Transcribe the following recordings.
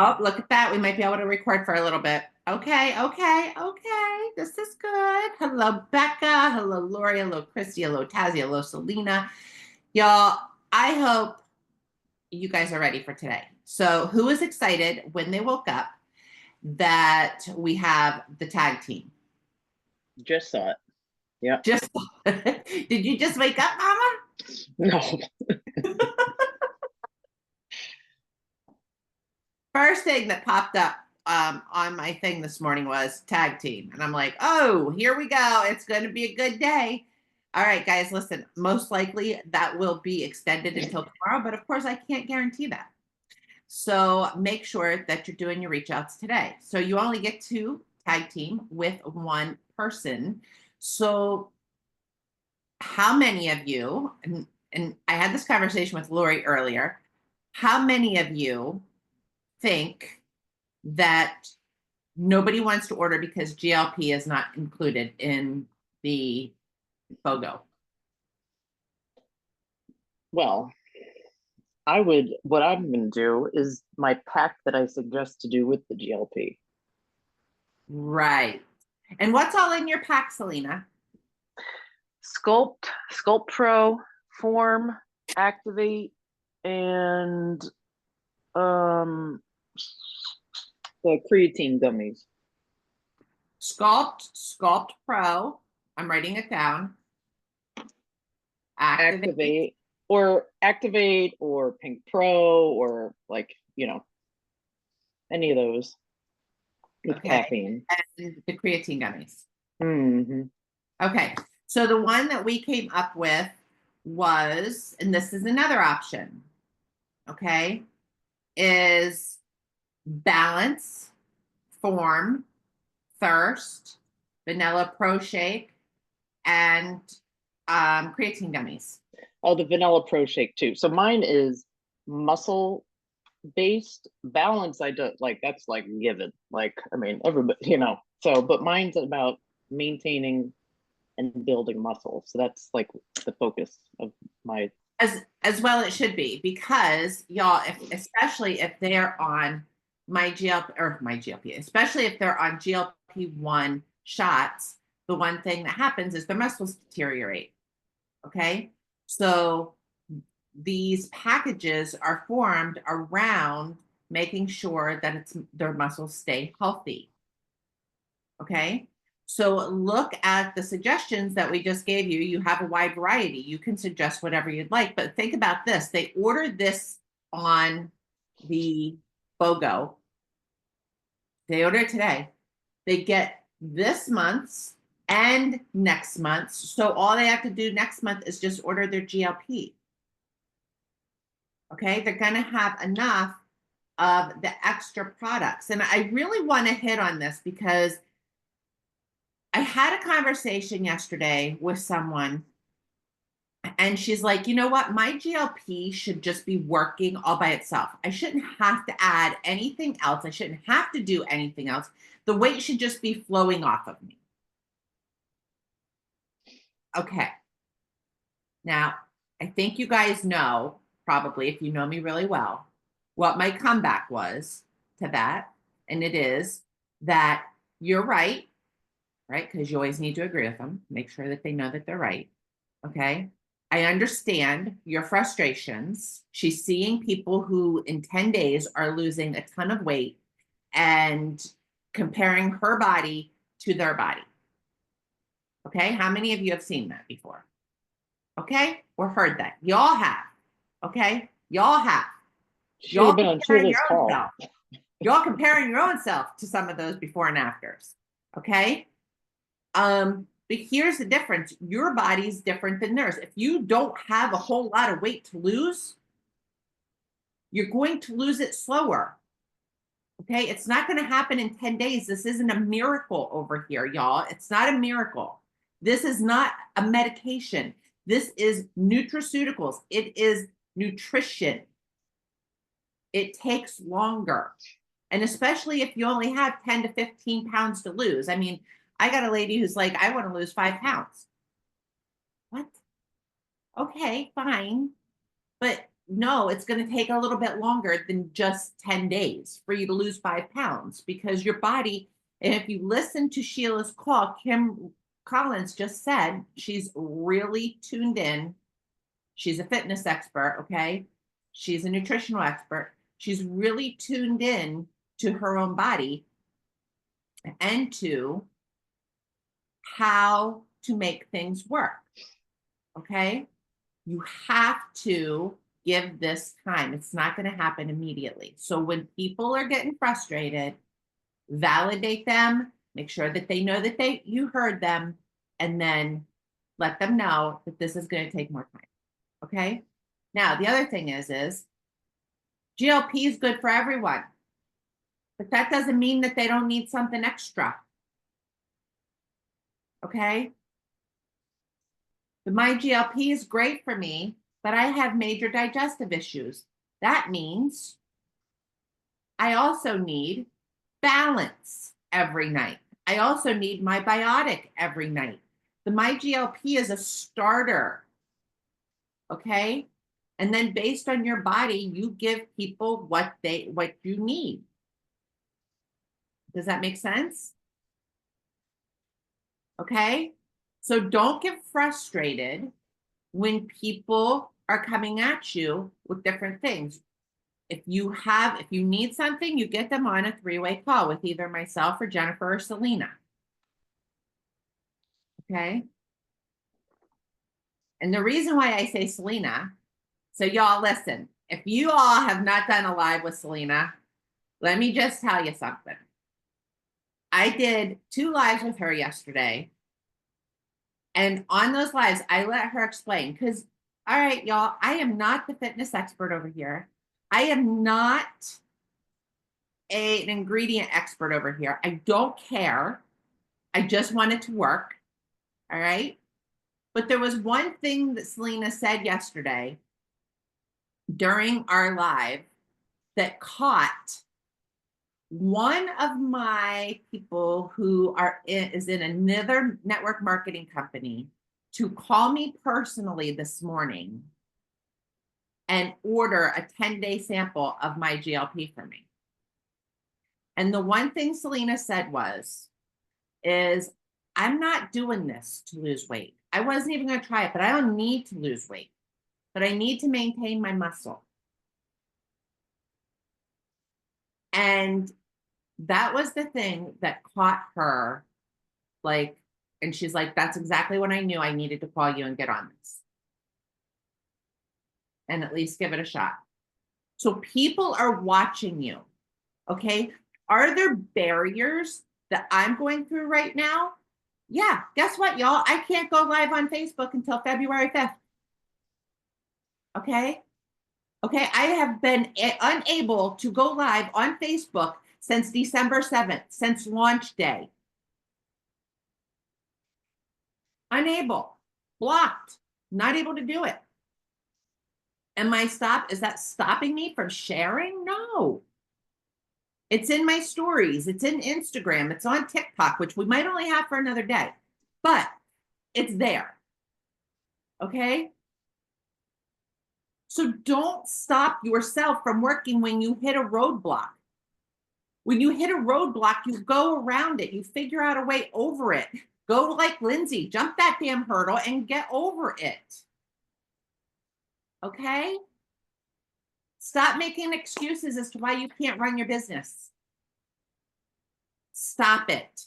Oh, look at that. We might be able to record for a little bit. Okay, okay, okay. This is good. Hello, Becca. Hello, Lori. Hello, Christy. Hello, Tazzy. Hello, Celina. Y'all, I hope you guys are ready for today. So, who is excited when they woke up that we have the tag team? Just saw it. Yeah. Just did you just wake up, Mama? No. First thing that popped up on my thing this morning was tag team. And I'm like, oh, here we go. It's going to be a good day. All right, guys, listen, most likely that will be extended until tomorrow, but of course, I can't guarantee that. So make sure that you're doing your reach outs today. So you only get to tag team with one person. So, how many of you, and I had this conversation with Lori earlier, how many of you think that nobody wants to order because GLP is not included in the BOGO? Well, what I'm going to do is my pack that I suggest to do with the GLP. Right. And what's all in your pack, Celina? Sculpt Pro, Form, Activate, and the creatine gummies. Sculpt Pro. I'm writing it down. Activate or Pink Pro or any of those with Okay. caffeine. And the creatine gummies. Mm-hmm. Okay. So the one that we came up with was, and this is another option, okay, is balance, form, thirst, vanilla pro shake, and creatine gummies. Oh, the vanilla pro shake too. So mine is muscle based. Balance, I don't like, that's like given. Like, I mean, everybody, but mine's about maintaining and building muscle. So that's like the focus of my As well it should be, because y'all, especially if they're on my GLP, especially if they're on GLP-1 shots, the one thing that happens is their muscles deteriorate. Okay. So these packages are formed around making sure that their muscles stay healthy. Okay. So look at the suggestions that we just gave you. You have a wide variety. You can suggest whatever you'd like, but think about this. They ordered this on the BOGO. They order it today. They get this month's and next month's. So all they have to do next month is just order their GLP. Okay. They're going to have enough of the extra products. And I really want to hit on this because I had a conversation yesterday with someone, and she's like, you know what? My GLP should just be working all by itself. I shouldn't have to add anything else. I shouldn't have to do anything else. The weight should just be flowing off of me. Okay. Now, I think you guys know, probably, if you know me really well, what my comeback was to that. And it is that you're right? Because you always need to agree with them, make sure that they know that they're right. Okay. I understand your frustrations. She's seeing people who in 10 days are losing a ton of weight and comparing her body to their body. Okay. How many of you have seen that before? Okay. Or heard that? Y'all have. Okay. Y'all have. should Y'all have been on comparing Shirley's your own call. self. Y'all comparing your own self to some of those before and afters. Okay. But here's the difference. Your body's different than theirs. If you don't have a whole lot of weight to lose, you're going to lose it slower. Okay. It's not going to happen in 10 days. This isn't a miracle over here, y'all. It's not a miracle. This is not a medication. This is nutraceuticals. It is nutrition. It takes longer. And especially if you only have 10 to 15 pounds to lose. I mean, I got a lady who's like, I want to lose 5 pounds. What? Okay, fine. But no, it's going to take a little bit longer than just 10 days for you to lose 5 pounds because your body, and if you listen to Sheila's call, Kim Collins just said she's really tuned in. She's a fitness expert, okay? She's a nutritional expert. She's really tuned in to her own body and to how to make things work, okay? You have to give this time. It's not going to happen immediately. So when people are getting frustrated, validate them, make sure that they know that you heard them, and then let them know that this is going to take more time. Okay? Now, the other thing is GLP is good for everyone. But that doesn't mean that they don't need something extra. Okay? My GLP is great for me, but I have major digestive issues. That means I also need balance every night. I also need my biotic every night. The My GLP is a starter. Okay? And then based on your body, you give people what you need. Does that make sense? Okay? So don't get frustrated when people are coming at you with different things. If you need something, you get them on a 3-way call with either myself or Jennifer or Celina. Okay? And the reason why I say Celina, so y'all listen, if you all have not done a live with Celina, let me just tell you something. I did 2 lives with her yesterday. And on those lives, I let her explain because, all right, y'all, I am not the fitness expert over here. I am not an ingredient expert over here. I don't care. I just want it to work. All right. But there was one thing that Celina said yesterday during our live that caught one of my people who is in another network marketing company to call me personally this morning and order a 10-day sample of my GLP for me. And the one thing Celina said is I'm not doing this to lose weight. I wasn't even going to try it, but I don't need to lose weight, but I need to maintain my muscle. And that was the thing that caught her, like, and she's like, that's exactly what I knew. I needed to call you and get on this and at least give it a shot. So people are watching you. Okay. Are there barriers that I'm going through right now? Yeah. Guess what, y'all? I can't go live on Facebook until February 5th. Okay. Okay. I have been unable to go live on Facebook since December 7th, since launch day. Unable, blocked, not able to do it. Is that stopping me from sharing? No. It's in my stories. It's in Instagram. It's on TikTok, which we might only have for another day, but it's there. Okay. So don't stop yourself from working when you hit a roadblock. When you hit a roadblock, you go around it. You figure out a way over it. Go like Lindsay, jump that damn hurdle and get over it. Okay? Stop making excuses as to why you can't run your business. Stop it.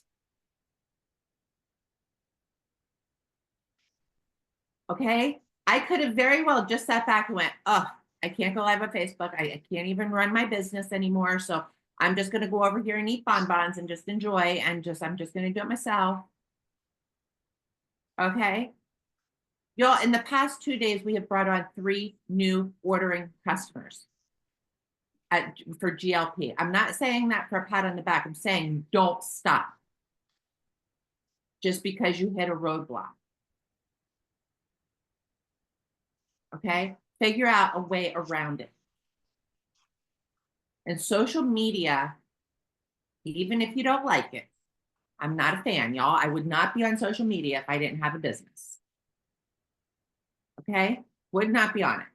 Okay? I could have very well just sat back and went, oh, I can't go live on Facebook. I can't even run my business anymore. So I'm just going to go over here and eat bonbons and just enjoy and I'm just going to do it myself. Okay? Y'all, in the past 2 days, we have brought on 3 new ordering customers for GLP. I'm not saying that for a pat on the back. I'm saying don't stop just because you hit a roadblock. Okay? Figure out a way around it. And social media, even if you don't like it, I'm not a fan, y'all. I would not be on social media if I didn't have a business. Okay? Would not be on it.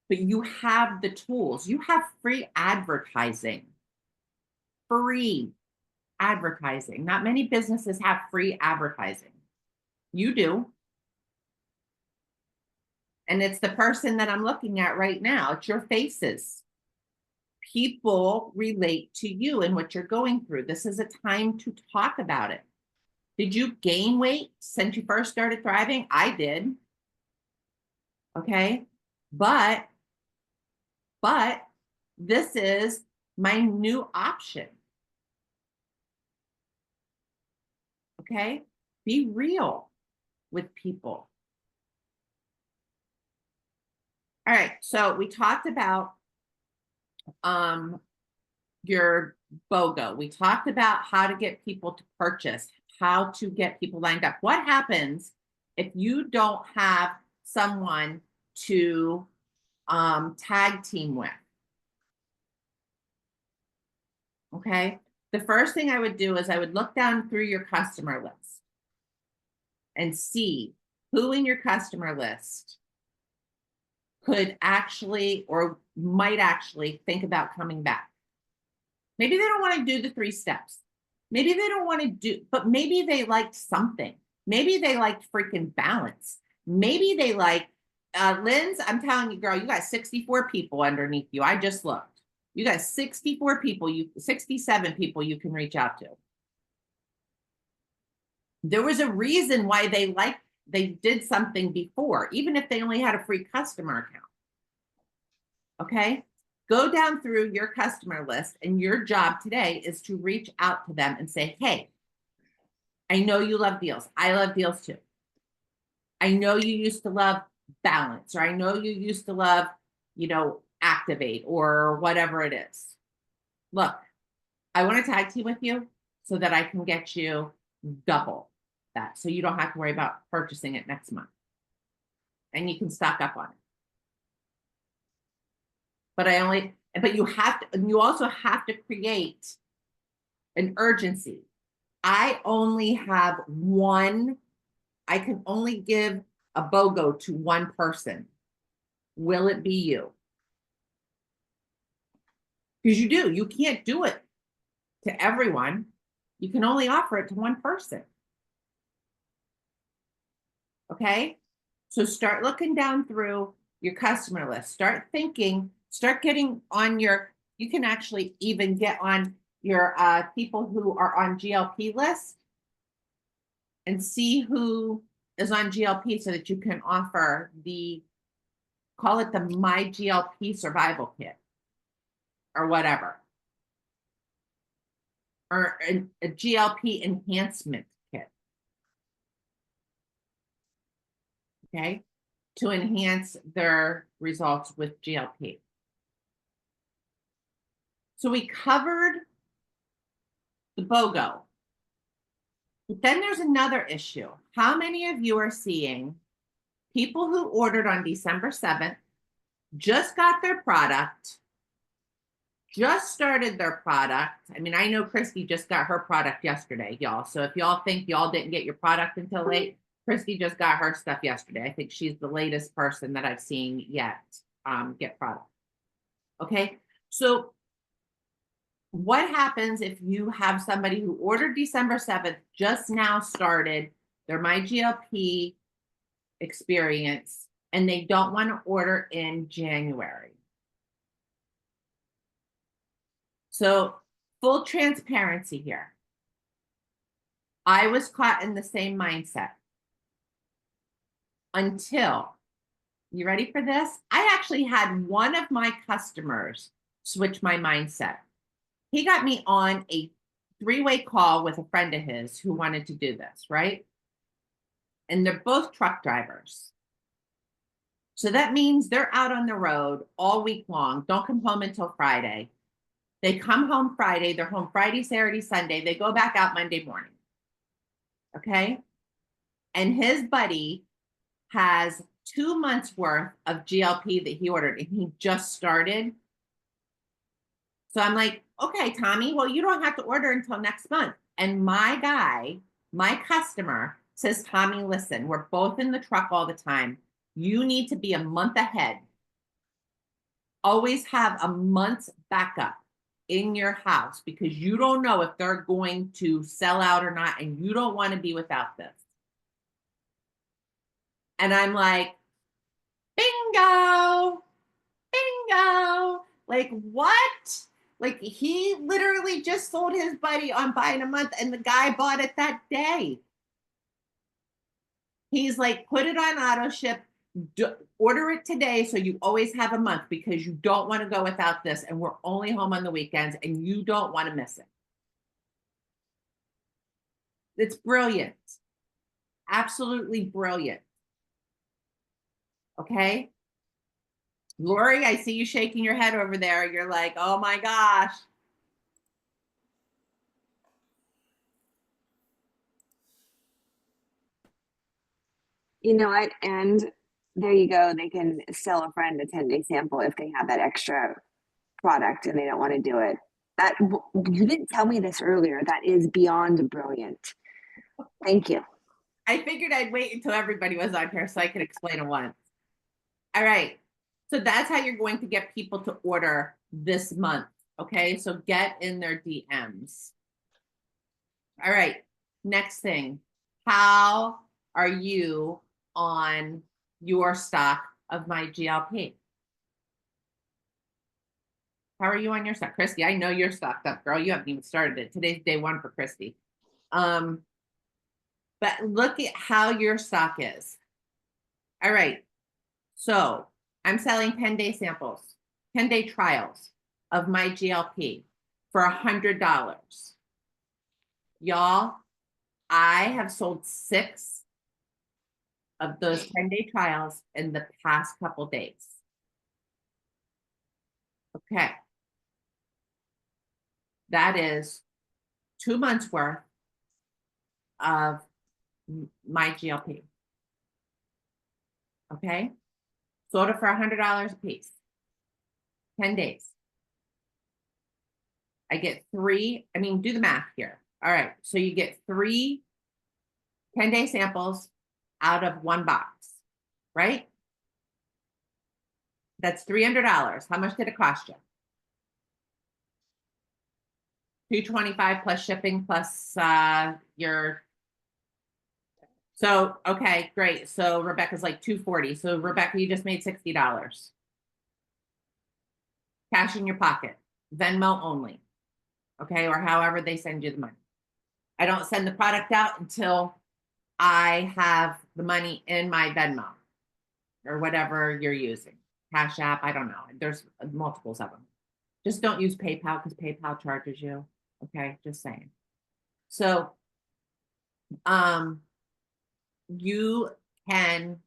but you have the tools. You have free advertising. Free advertising. Not many businesses have free advertising. You do. And it's the person that I'm looking at right now. It's your faces. People relate to you and what you're going through. This is a time to talk about it. Did you gain weight since you first started thriving? I did. Okay. But this is my new option. Okay. Be real with people. All right. So we talked about your BOGO. We talked about how to get people to purchase, how to get people lined up. What happens if you don't have someone to tag team with? Okay. The first thing I would do is I would look down through your customer list and see who in your customer list could actually or might actually think about coming back. Maybe they don't want to do the 3 steps. Maybe they don't want to do, but maybe they liked something. Maybe they liked freaking balance. Maybe they like, Lynn's, I'm telling you, girl, you got 64 people underneath you. I just looked. You got 64 people, 67 people you can reach out to. There was a reason why they did something before, even if they only had a free customer account. Okay. Go down through your customer list, and your job today is to reach out to them and say, hey, I know you love deals. I love deals too. I know you used to love balance, or I know you used to love, activate or whatever it is. Look, I want to tag team with you so that I can get you double that. So you don't have to worry about purchasing it next month. And you can stock up on it. But you also have to create an urgency. I can only give a BOGO to one person. Will it be you? Because you can't do it to everyone. You can only offer it to one person. Okay. So start looking down through your customer list. Start getting on you can actually even get on your people who are on GLP list and see who is on GLP so that you can offer call it the My GLP Survival Kit or whatever, or a GLP enhancement kit. Okay. To enhance their results with GLP. So we covered the BOGO. But then there's another issue. How many of you are seeing people who ordered on December 7th, just got their product, just started their product? I mean, I know Christy just got her product yesterday, y'all. So if y'all think y'all didn't get your product until late, Christy just got her stuff yesterday. I think she's the latest person that I've seen yet get product. Okay. So what happens if you have somebody who ordered December 7th, just now started their My GLP experience, and they don't want to order in January? So full transparency here. I was caught in the same mindset until, you ready for this? I actually had one of my customers switch my mindset. He got me on a 3-way call with a friend of his who wanted to do this, right? And they're both truck drivers. So that means they're out on the road all week long, don't come home until Friday. They come home Friday, they're home Friday, Saturday, Sunday. They go back out Monday morning. Okay. And his buddy has 2 months worth of GLP that he ordered, and he just started. So I'm like, okay, Tommy, well, you don't have to order until next month. And my customer says, Tommy, listen, we're both in the truck all the time. You need to be a month ahead always have a month's backup in your house because you don't know if they're going to sell out or not, and you don't want to be without this. And I'm like, bingo, bingo. Like, what? Like, he literally just sold his buddy on buying a month, and the guy bought it that day. He's like, put it on auto ship, order it today so you always have a month because you don't want to go without this. And we're only home on the weekends and you don't want to miss it. It's brilliant. Absolutely brilliant. Okay. Lori, I see you shaking your head over there. You're like, oh my gosh. You know what? And there you go. They can sell a friend a 10-day sample if they have that extra product and they don't want to do it. That you didn't tell me this earlier. That is beyond brilliant. Thank you. I figured I'd wait until everybody was on here so I could explain it once. All right. So that's how you're going to get people to order this month. Okay. So get in their DMs. All right. Next thing. How are you on your stock of my GLP? How are you on your stock? Christy, I know you're stocked up, girl. You haven't even started it. Today's day one for Christy. But look at how your stock is. All right. So I'm selling 10-day samples, 10-day trials of my GLP for $100. Y'all, I have sold 6 of those 10-day trials in the past couple days. Okay. That is 2 months worth of my GLP. Okay. Sold it for $100 a piece. 10 days. I get 3. I mean, do the math here. All right. So you get 3 10-day samples out of 1 box, right? That's $300. How much did it cost you? $225 plus shipping plus your. So, okay, great. So Rebecca's like $240. So Rebecca, you just made $60. Cash in your pocket, Venmo only. Okay, or however they send you the money. I don't send the product out until I have the money in my Venmo or whatever you're using. Cash App, I don't know. There's multiples of them. Just don't use PayPal because PayPal charges you. Okay, just saying. So, you can,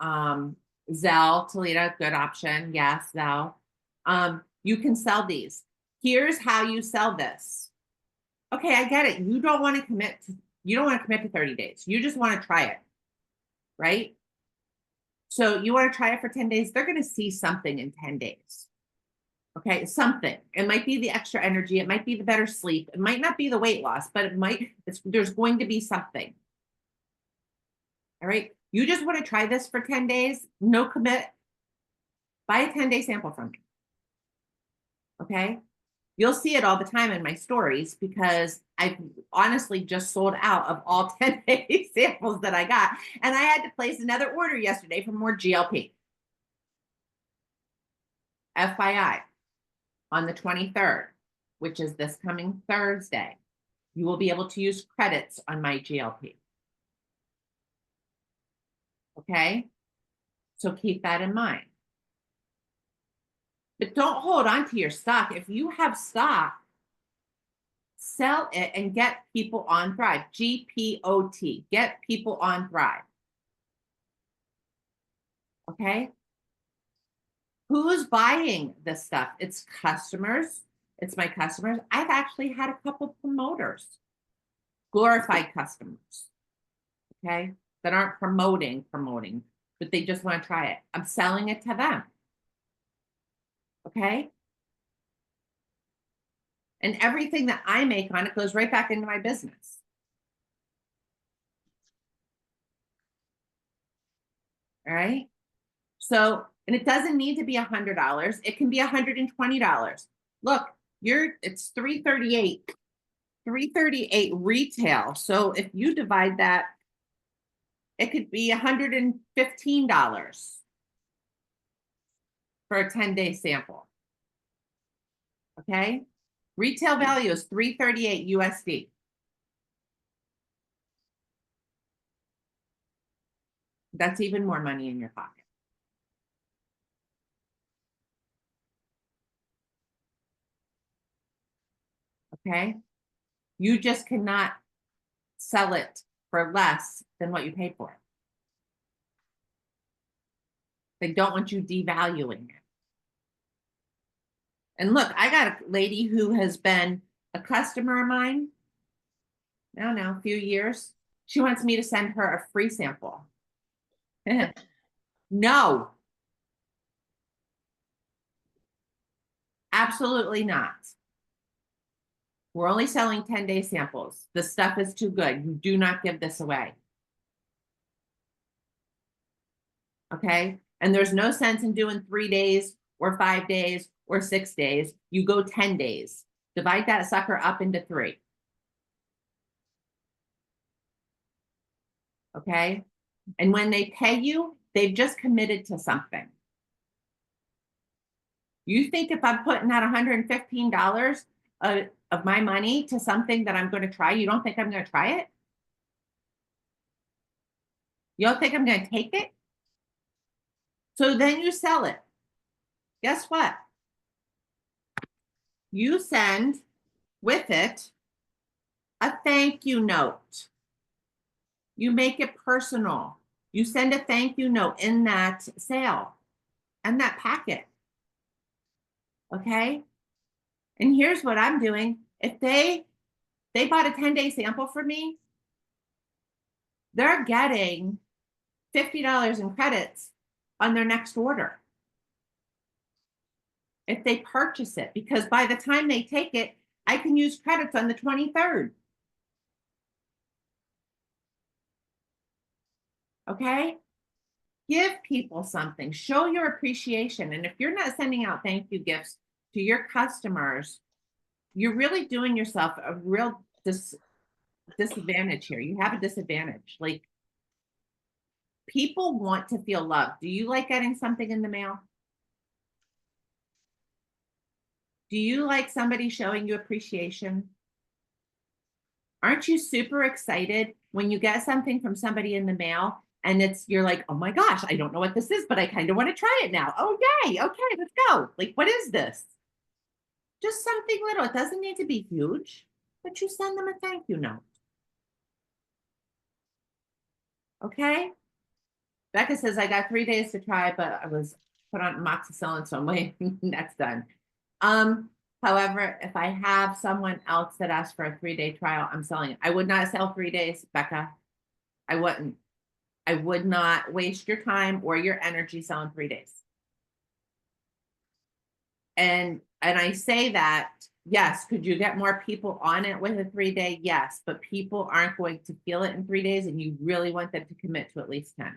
Zelle, Celina, good option. Yes, Zelle. You can sell these. Here's how you sell this. Okay, I get it. You don't want to commit to 30 days. You just want to try it. Right? So you want to try it for 10 days. They're going to see something in 10 days. Okay, something. It might be the extra energy. It might be the better sleep. It might not be the weight loss, but there's going to be something. All right. You just want to try this for 10 days, no commit. Buy a 10-day sample from me. Okay. You'll see it all the time in my stories because I honestly just sold out of all 10-day samples that I got. And I had to place another order yesterday for more GLP. FYI, on the 23rd, which is this coming Thursday, you will be able to use credits on my GLP. Okay. So keep that in mind. But don't hold on to your stock. If you have stock, sell it and get people on Thrive. GPOT, get people on Thrive. Okay? Who's buying this stuff? It's customers. It's my customers. I've actually had a couple promoters, glorified customers, okay, that aren't promoting, but they just want to try it. I'm selling it to them. Okay. And everything that I make on it goes right back into my business. All right. So And it doesn't need to be $100. It can be $120. Look, it's 338. 338 retail. So if you divide that, it could be $115 for a 10-day sample. Okay? Retail value is 338 USD. That's even more money in your pocket. Okay? You just cannot sell it for less than what you paid for it. They don't want you devaluing it. And look, I got a lady who has been a customer of mine, I don't know, a few years. She wants me to send her a free sample. No, absolutely not. We're only selling 10-day samples. The stuff is too good. You do not give this away. Okay? And there's no sense in doing 3 days or 5 days or 6 days. You go 10 days. Divide that sucker up into 3. Okay? And when they pay you, they've just committed to something. You think if I'm putting out $115 of my money to something that I'm going to try, you don't think I'm going to try it? You don't think I'm going to take it? So then you sell it. Guess what? You send with it a thank you note. You make it personal. You send a thank you note in that sale and that packet. Okay? And here's what I'm doing. If they bought a 10-day sample from me, they're getting $50 in credits on their next order. If they purchase it, because by the time they take it, I can use credits on the 23rd. Okay? Give people something, show your appreciation. And if you're not sending out thank you gifts to your customers, you're really doing yourself a real disadvantage here. You have a disadvantage. Like, people want to feel loved. Do you like getting something in the mail? Do you like somebody showing you appreciation? Aren't you super excited when you get something from somebody in the mail and you're like, oh my gosh, I don't know what this is, but I kind of want to try it now. Oh, yay. Okay, let's go. Like, what is this? Just something little. It doesn't need to be huge, but you send them a thank you note. Okay? Becca says, I got 3 days to try, but I was put on amoxicillin, so I'm waiting. That's done. However, if I have someone else that asks for a 3-day trial, I'm selling it. I would not sell 3 days, Becca. I wouldn't. I would not waste your time or your energy selling 3 days. And I say that, yes, could you get more people on it with a 3-day? Yes, but people aren't going to feel it in 3 days, and you really want them to commit to at least 10.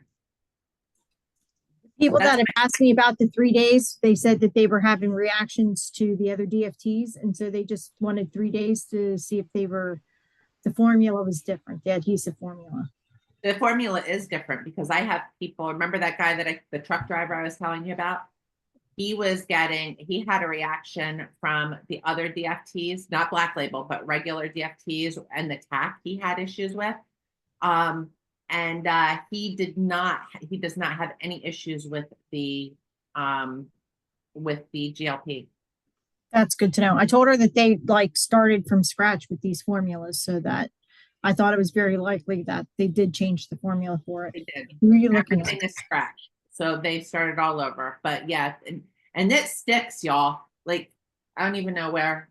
People that have asked me about the 3 days, they said that they were having reactions to the other DFTs. And so they just wanted 3 days to see if the formula was different, the adhesive formula. The formula is different because I have people, remember that guy the truck driver I was telling you about? He had a reaction from the other DFTs, not Black Label, but regular DFTs, and the tack he had issues with. And he does not have any issues with the GLP. That's good to know. I told her that they started from scratch with these formulas, so that I thought it was very likely that they did change the formula for it. They did. Everything is scratch. So they started all over. But yeah, and it sticks, y'all. Like, I don't know where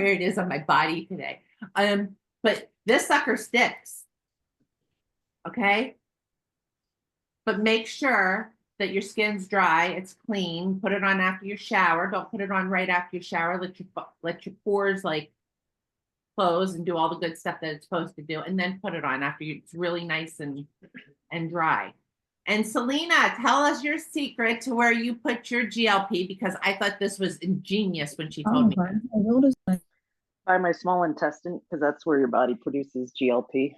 it is on my body today. But this sucker sticks. Okay? But make sure that your skin's dry, it's clean. Put it on after you shower. Don't put it on right after you shower. Let your pores close and do all the good stuff that it's supposed to do, and then put it on after it's really nice and dry. And Celina, tell us your secret to where you put your GLP, because I thought this was ingenious when she told me. Okay. I will just- By my small intestine, because that's where your body produces GLP.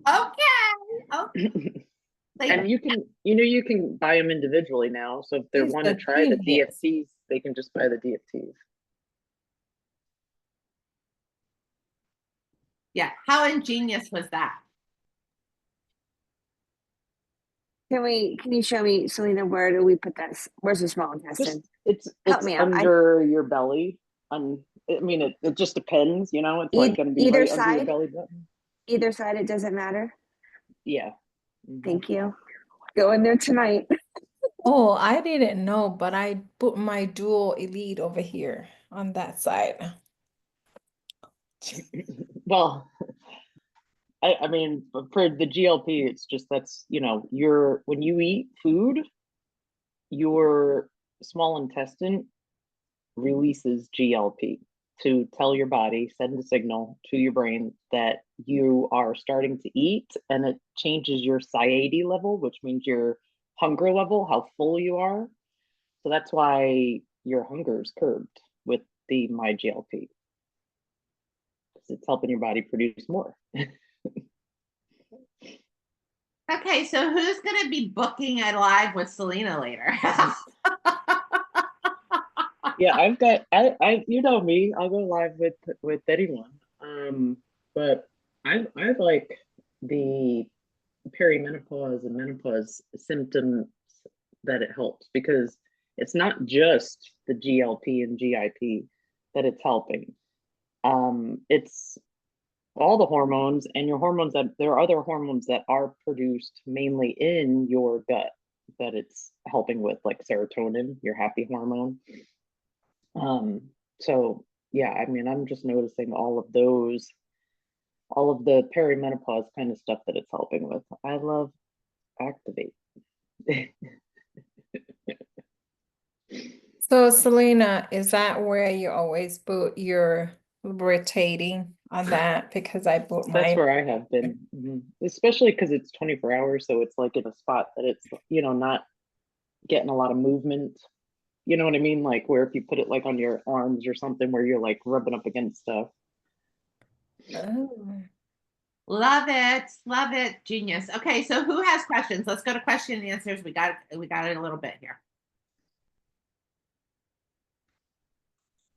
Okay. And you can, you can buy them individually now. So if they He's want to the try the genius. DFTs, they can just buy the DFTs. Yeah. How ingenious was that? Can you show me, Selena, where do we put that? Where's the small intestine? Just Help it's me out. under your belly. I mean, it just depends, it's like going to be Either right under your side? belly button. Either side, it doesn't matter. Yeah. Mhm. Thank you. Go in there tonight. Oh, I didn't know, but I put my dual elite over here on that side. Well, I mean, for the GLP, it's just that's, when you eat food, your small intestine releases GLP to tell your body, send a signal to your brain that you are starting to eat, and it changes your satiety level, which means your hunger level, how full you are. So that's why your hunger is curbed with the MyGLP, because it's helping your body produce more. Okay, so who's going to be booking a live with Celina later? Yeah, I've got you know me, I'll go live with anyone. But I like the perimenopause and menopause symptoms that it helps, because it's not just the GLP and GIP that it's helping. It's all the hormones, and your hormones, that there are other hormones that are produced mainly in your gut that it's helping with, like serotonin, your happy hormone. So yeah, I mean, I'm just noticing all of the perimenopause kind of stuff that it's helping with. I love Activate. So, Selena, is that where you always put your rotating on that? Because I put That's my where I have been. Especially because it's 24 hours, so it's like in a spot that it's, not getting a lot of movement. You know what I mean? Like where if you put it like on your arms or something where you're like rubbing up against stuff. Oh. Love it. Love it. Genius. Okay, so who has questions? Let's go to question and answers. We got it a little bit here.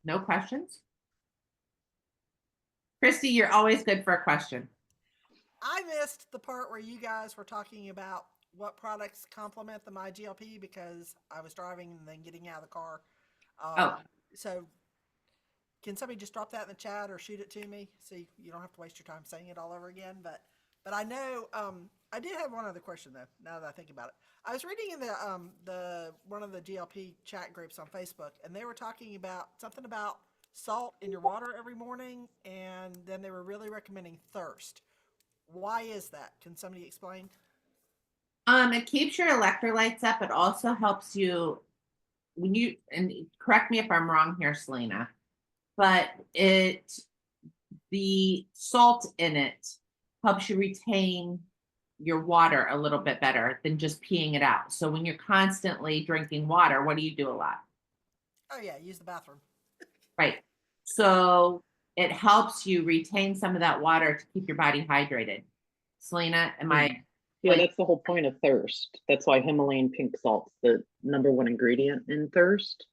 No questions? Christy, you're always good for a question. I missed the part where you guys were talking about what products complement the MyGLP because I was driving and then getting out of the car. Oh. So can somebody just drop that in the chat or shoot it to me so you don't have to waste your time saying it all over again? But I know I did have one other question though. Now that I think about it, I was reading in the one of the GLP chat groups on Facebook, and they were talking about something about salt in your water every morning, and then they were really recommending thirst. Why is that? Can somebody explain? It keeps your electrolytes up. It also helps you when you, and correct me if I'm wrong here, Celina, but the salt in it helps you retain your water a little bit better than just peeing it out. So when you're constantly drinking water, what do you do a lot? Oh yeah, use the bathroom. Right. So it helps you retain some of that water to keep your body hydrated. Celina, am I? Yeah, that's the whole point of thirst. That's why Himalayan pink salt's the #1 ingredient in thirst.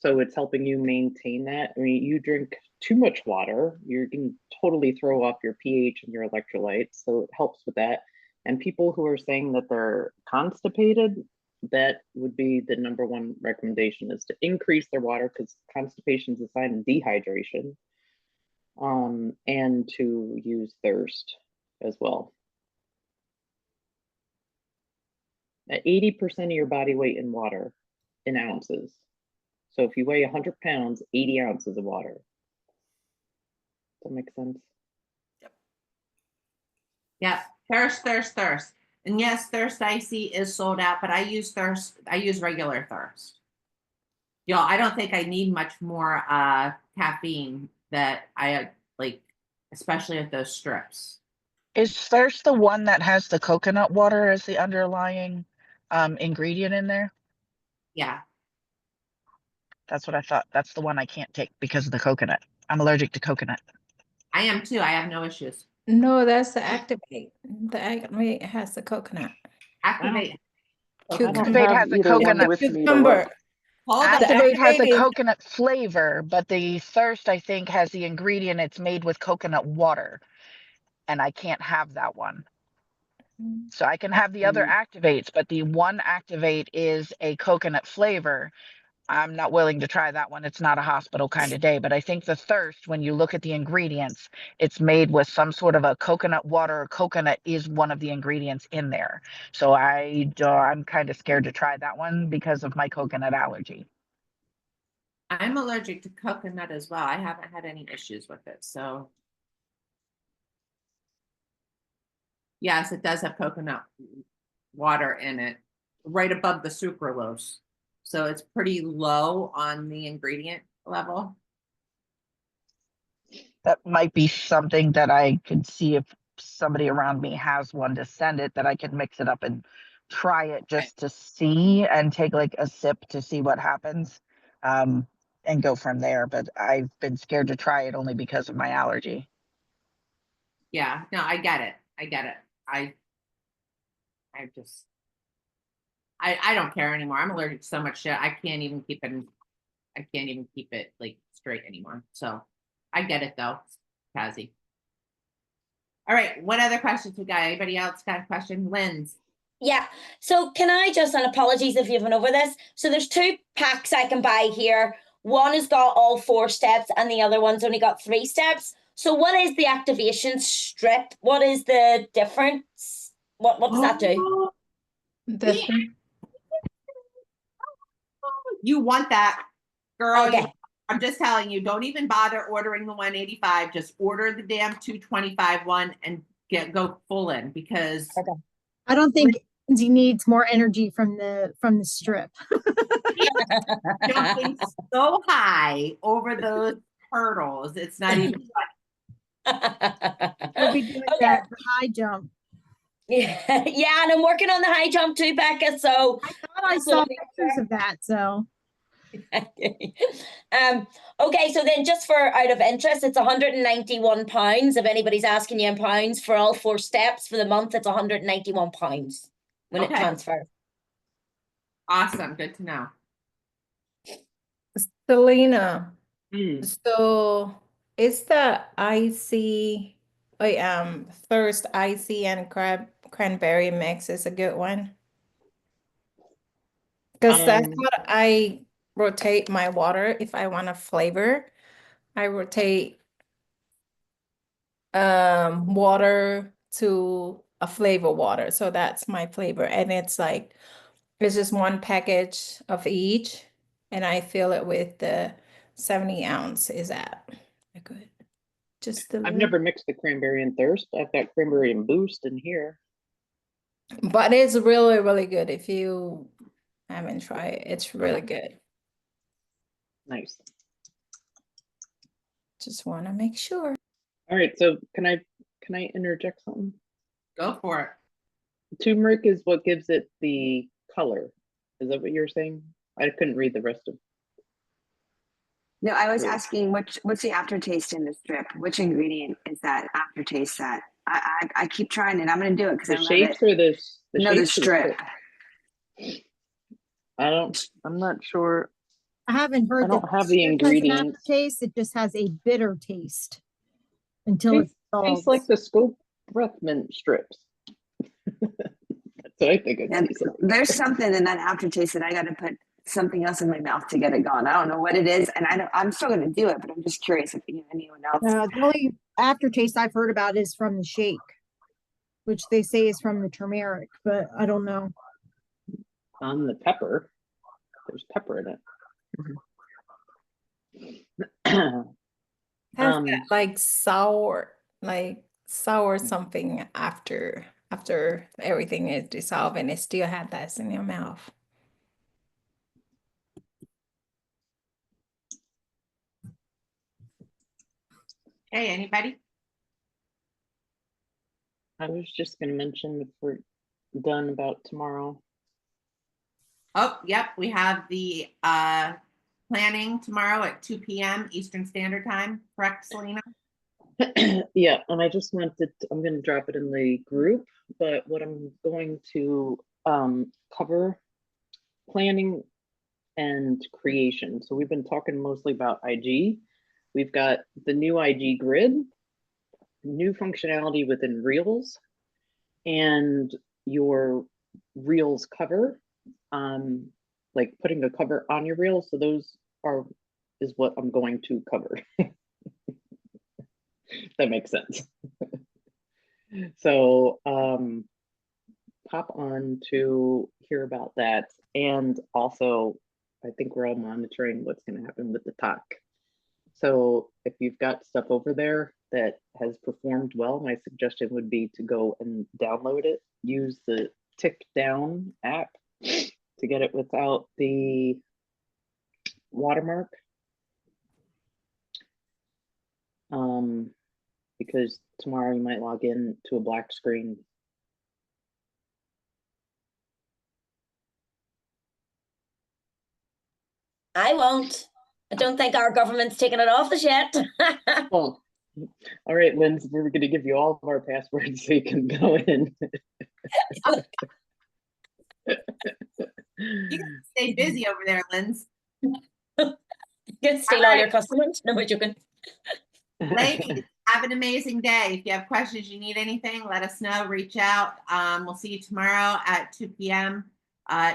So it's helping you maintain that. I mean, you drink too much water, you can totally throw off your pH and your electrolytes. So it helps with that. And people who are saying that they're constipated, that would be the #1 recommendation, is to increase their water, because constipation is a sign of dehydration. And to use thirst as well. At 80% of your body weight in water in ounces. So if you weigh 100 pounds, 80 ounces of water. Does that make sense? Yep. Yeah. Thirst. And yes, Thirst Icy is sold out, but I use regular Thirst. Y'all, I don't think I need much more caffeine that I like, especially at those strips. Is Thirst the one that has the coconut water as the underlying ingredient in there? Yeah. That's what I thought. That's the one I can't take because of the coconut. I'm allergic to coconut. I am too. I have no issues. No, that's the Activate. The Activate has the coconut. Activate. I don't Activate have has a either one coconut. with me to Cucumber. look. Hold on. Activate has a Activate is- coconut flavor, but the Thirst, I think, has the ingredient. It's made with coconut water, and I can't have that one. So I can have the other activates, but the one activate is a coconut flavor. I'm not willing to try that one. It's not a hospital kind of day, but I think the Thirst, when you look at the ingredients, it's made with some sort of a coconut water, or coconut is one of the ingredients in there. So I'm kind of scared to try that one because of my coconut allergy. I'm allergic to coconut as well. I haven't had any issues with it. So yes, it does have coconut water in it, right above the sucralose. So it's pretty low on the ingredient level. That might be something that I could see if somebody around me has one to send it, that I could mix it up and try it just to see and take like a sip to see what happens, and go from there. But I've been scared to try it only because of my allergy. Yeah, no, I get it. I get it. I just, I don't care anymore. I'm allergic to so much shit. I can't even keep it. I can't even keep it like straight anymore. So I get it though, Kazi. All right. What other questions we got? Anybody else got a question? Lynn's. Yeah. So can I just, and apologies if you've been over this. So there's two packs I can buy here. One has got all 4 steps and the other one's only got 3 steps. So what is the activation strip? What is the difference? What does that do? The You want that, girl. Okay. I'm just telling you, don't even bother ordering the 185. Just order the damn 225 one and go full in, because Okay. I don't think Lindsay needs more energy from the strip. jumping so high over those hurdles. It's not even We'll be doing Okay. the high jump. Yeah, yeah, and I'm working on the high jump too, Becca. So I thought I just saw wanna make pictures of that, so Okay. Okay, so then just for out of interest, it's 191 pounds. If anybody's asking you in pounds for all 4 steps for the month, it's 191 pounds when it Okay. transfers. awesome. Good to know. Celina. Hmm. So is the icy, Thirst icy and cranberry mix is a good one? Because that's Um, what I rotate my water if I want a flavor. I rotate water to a flavor water. So that's my flavor. And it's like it's just one package of each. And I fill it with the 70 ounce. Is that good? Just a I've little. never mixed the cranberry and Thirst. I've got cranberry and Boost in here. But it's really, really good. If you haven't tried it, it's really good. Nice. Just want to make sure. All right, so can I interject something? Go for it. Turmeric is what gives it the color. Is that what you're saying? I couldn't read the rest of. No, I was Really? asking what's the aftertaste in the strip? Which ingredient is that aftertaste that? I keep trying it. I'm gonna do it because I The love shapes it. or this? No, the shapes or strip. I'm not sure. I haven't heard I that don't have the strip has an ingredients. aftertaste. It just has a bitter taste until it Tastes like dissolves. the Scope breath mint strips. That's what I think it And tastes like. there's something in that aftertaste that I got to put something else in my mouth to get it gone. I don't know what it is, and I'm still gonna do it, but I'm just curious if anyone else. The only aftertaste I've heard about is from the shake, which they say is from the turmeric, but I don't know. On the pepper, there's pepper in it. Has Um, that like sour something after everything is dissolved and it still had that in your mouth. Hey, anybody? I was just gonna mention if we're done about tomorrow. Oh, yep, we have the planning tomorrow at 2 p.m. Eastern Standard Time, correct, Celina? Yeah, and I just wanted to, I'm gonna drop it in the group, but what I'm going to cover planning and creation. So we've been talking mostly about IG. We've got the new IG grid, new functionality within Reels, and your Reels cover, like putting a cover on your Reels. So those is what I'm going to cover. That makes sense. So pop on to hear about that. And also, I think we're all monitoring what's going to happen with the talk. So if you've got stuff over there that has performed well, my suggestion would be to go and download it, use the Tick Down app to get it without the watermark. Because tomorrow you might log in to a black screen. I won't. I don't think our government's taken it off us yet. Well, all right, Linz, we're going to give you all of our passwords so you can go in. You can stay busy over there, Linz. You can steal all your customers. No, we're joking. Ladies, have an amazing day. If you have questions, you need anything, let us know. Reach out. We'll see you tomorrow at 2 p.m.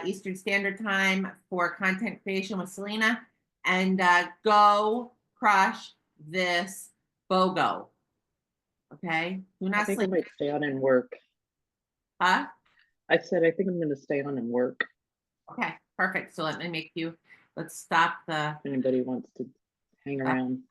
Eastern Standard Time for content creation with Celina. And go crush this BOGO. Okay? Do I not think I sleep. might stay on and work. Huh? I said I think I'm going to stay on and work. Okay, perfect. So let's stop the. If anybody wants to hang around.